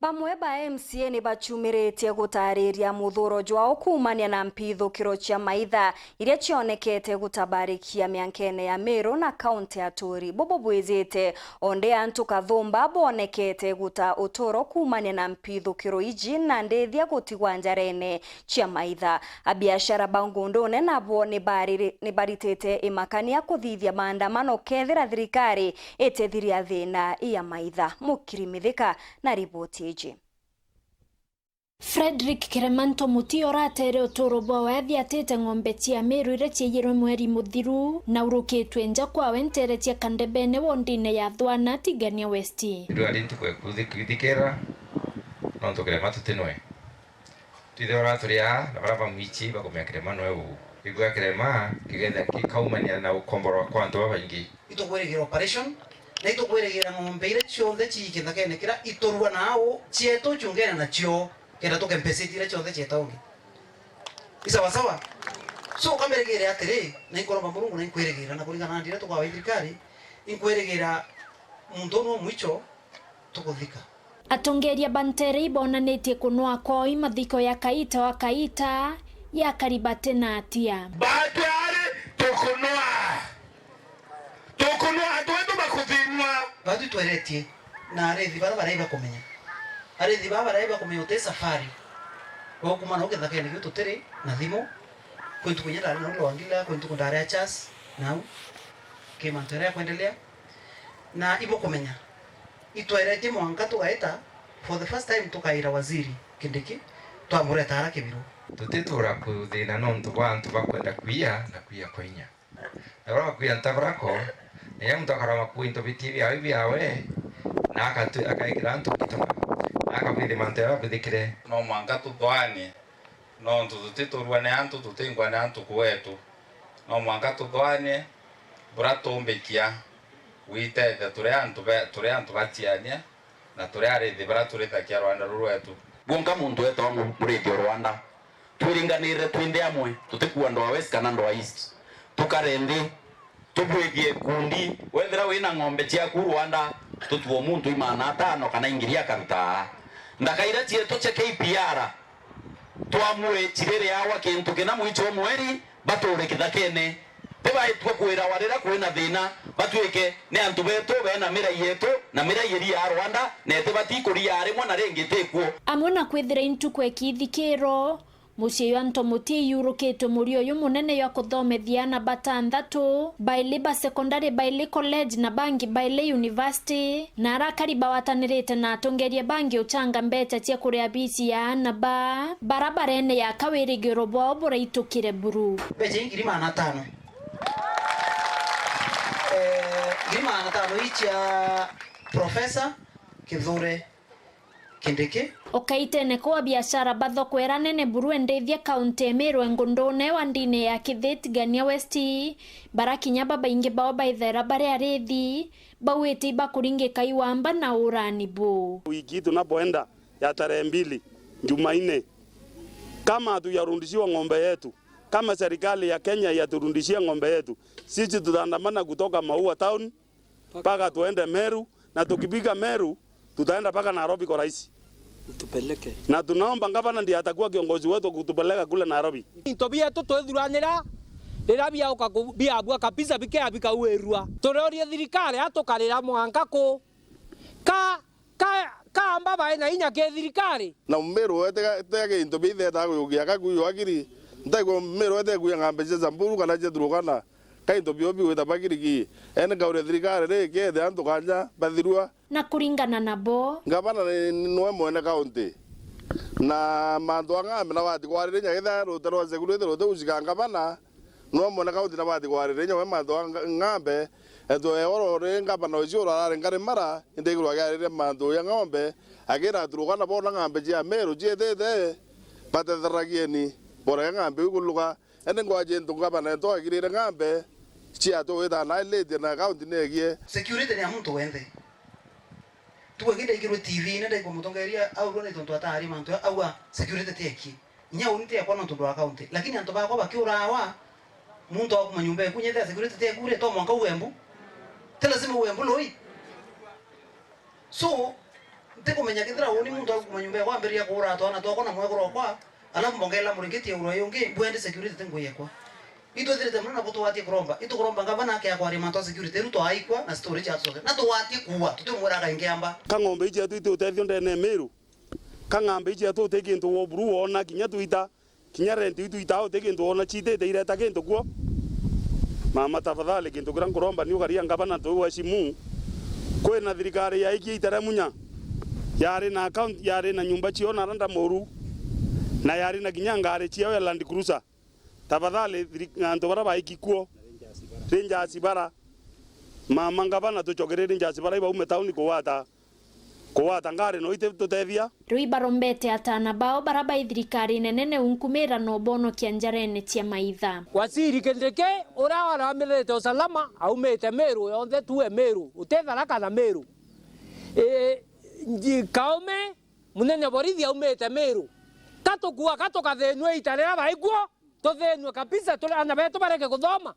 Bamwe ba MCA ni bachumirĩtie gũtarĩria mũthuro jwao kumania na mpithũkĩro cia maitha iria cionekete gũtabarikia mĩankene ya Meru na kaunti ya Turi. Bobo bwezete onde antu kathumba bonekete guta utoro kumania na mpithũkĩro iji na ndethia gũtigwa njarene cia maitha. Abiashara bangundone nabo ni baritete imakania kuthithia maandamano kethira thirikari etethiria thina ya maitha. Mukirimithika na ripoti. Frederick Keremanto Mutio ratere utoro bwa wethi atete ng'ombe cia Meru ire cieyirwe mweri muthiru na urukitwe nja kwa wentere cia Kandebene wondine ya Thwana Tigania West. Ndio alintu kwa kuthikira no Keremanto tenwe. Tide oratoria na baraba mwichi bakomya Keremano ebu. Igwa Kerema kigetha kikaumania na ukomboro kwa antu baingi. Itogweregera operation na itogweregera ng'ombe ire ciothe cikithakene itorwa nao cieto chungena na cio kenda tukempesitire ciothe cietaungi isawasawa. So kamberegere atiri na ikoroma Mulungu na inkweregera na kuringana ndire tukawa thirikari inkweregera muntu no mwicho tukuthika. Atongeria bantere ibonanitie kunwa koi mathiko ya Kaita wa Kaita ya karibate na atia batware tukunwa atwendu bakuthinwa badu tweretie na arethi baraiba kumenya arethi baraiba kumenya te safari kwa kuma na uketha kene gitu tere na thimo kwetu kunyenda na ule wangila kwetu kundare chas na kema tere kuendelea na ibo kumenya itweretie mwanka tugaita for the first time tukaira waziri Kindiki twamure tara kibiro tutitura kuthina no ntu bantu bakwenda kuia na kuia kwenya na baba kuia ntabrako na mtu akarama kuinto bitivi awe na akaikira ntu kitoma akabidi mantera bidikire no manga tudwane no ntu tutiturwane antu tutingwane antu kwetu no manga tudwane buratombekia witete turi antu batiania na turi arithi bara turithakia Rwanda rwetu gonga muntu eto murithi Rwanda twiringanire twinde amwe tutikuwa ndo west kana ndo east tukarendi tubwithie kundi wethera wina ng'ombe ciaku Rwanda tutuo muntu imana 5 kana ingiria karuta ndakaira cietu ce KPR twamure cirere yawa kintu kina mwicho mweri batore kithakene tebaitwa kwira warira kwina thina batwike ne antu beto bena mira yetu na mira yeri ya Rwanda nete batikuria arimwe na rengi tekuo amona kwithira intu kwekithikiro muciĩ wa Ntomuti yurukĩtwo mũrio ũyũ mũnene ya kũthomethia na batanthatu Bailiba Secondary, Bailey College na bangi Bailey University na arakariba watanĩrĩte na atongeria bangi uchanga mbeca cia kũrĩa bici ya anaba barabarene ya kawĩrĩgĩro bwao buraitũkire buru beje ngiri mana 5 ngiri mana 5 icha Professor Kithure Kindiki okaitene kwa biashara bathoko eranene buru endethia kaunti Meru engundone wandine ya Tigania West barakinya baba ingi bao baithera bare arethi bawete bakuringika iwamba na urani bo wiki tunapoenda ya tarehe 2 Jumanne kama hatuyarudishiwa ng'ombe yetu kama serikali ya Kenya yaturudishia ng'ombe yetu sisi tutaandamana kutoka Maua town mpaka tuende Meru na tukipiga Meru tutaenda paka Nairobi kwa rais utupeleke na tunaomba ngavana ndiye atakuwa kiongozi wetu kutupeleka kule Nairobi tobia tutwethuranira rira bia ukakubia abua kabisa bike abika uerua turorie thirikari atukarira mwanka ku ka mbaba ina inya ke thirikari na Meru etege into bithe ta kugia kakuyo akiri ndaigo Meru etege kuya ngambe za mburu kana je durugana kainto biobi weta bakiriki ene gaure thirikari reke the antu kanja bathirua na kuringana nabo ngavana niwe mwene kaunti na mandu angambe na wati kwarire nya getha rutero security rutero ucika ngavana niwe mwene kaunti na wati kwarire nya we mandu ngambe eto eoro re ngavana ucio rarare ngare mara indegirwa garire mandu ya ng'ombe agira turugana bona ngambe cia Meru cietete batetheragieni bora ngambe ukuluga ene ngwaje ngavana ento agirire ngambe cia to weta na lady na kaunti negie security ni muntu wenthe tuwe gida igirwe TV nenda iko mutongeria au rone tonto atari mantu au security teki nya unite ya kono tonto account lakini anto bako bakiurawa muntu wa kumanyumba kunyetha security teki ure to mwanka uembu tela sima uembu loi so ntikumenya kithira uni muntu akumanyumba kwa mberia kura twana twakona mwegoro kwa alafu mbongela murigiti uro yongi bwende security tenguye kwa ito thirite muna kutuwatie kuromba ito kuromba ngabana yake ya kwa rimanto security ruto aikwa na storage atsoke na tuwatie kuwa tutumuraga ingiamba kang'ombe iji atu utethio ndene Meru kang'ambe iji atu utekintu wo buru wona kinya tuita kinya renti tuita utekintu wona chitete ireta kintu kuo mama tafadhali kintu kira kuromba ni ugaria ngabana tu wa simu kwena thirikari ya iki itare munya yari na account yari na nyumba chio na randa moru na yari na kinya ngari chio ya Land Cruiser tafadhali antu bara baikikuo Rangers bara mama ngabana tuchogerere Rangers bara iba ume tauni kuwata ngari no ite tutethia Rui barombete atana bao baraba thirikari nene unkumira no bono kianjarene tia maitha Waziri Kindiki ura waramirite usalama aumite Meru yonthe tuwe Meru utethara na Meru Kaume munene borithi aumite Meru katukua katukathenwe itarera baiguo tuthenwe kabisa tuli ana betu bareke kuthoma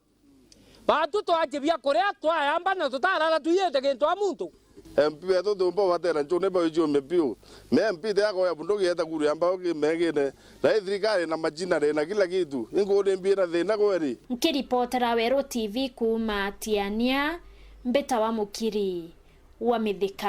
batu twajibia kuria twayamba na tutarara tuyete kintu a muntu MP betu tumbo watera nchone ba ujo mepiu me MP te yako ya bunduki yeta guru yamba oke megene na thirikari na majina na kila kitu ingode mbira thina kweri nkiripotera Wero TV kuma Tiania Mbeta wa Mukiri wa Mithika.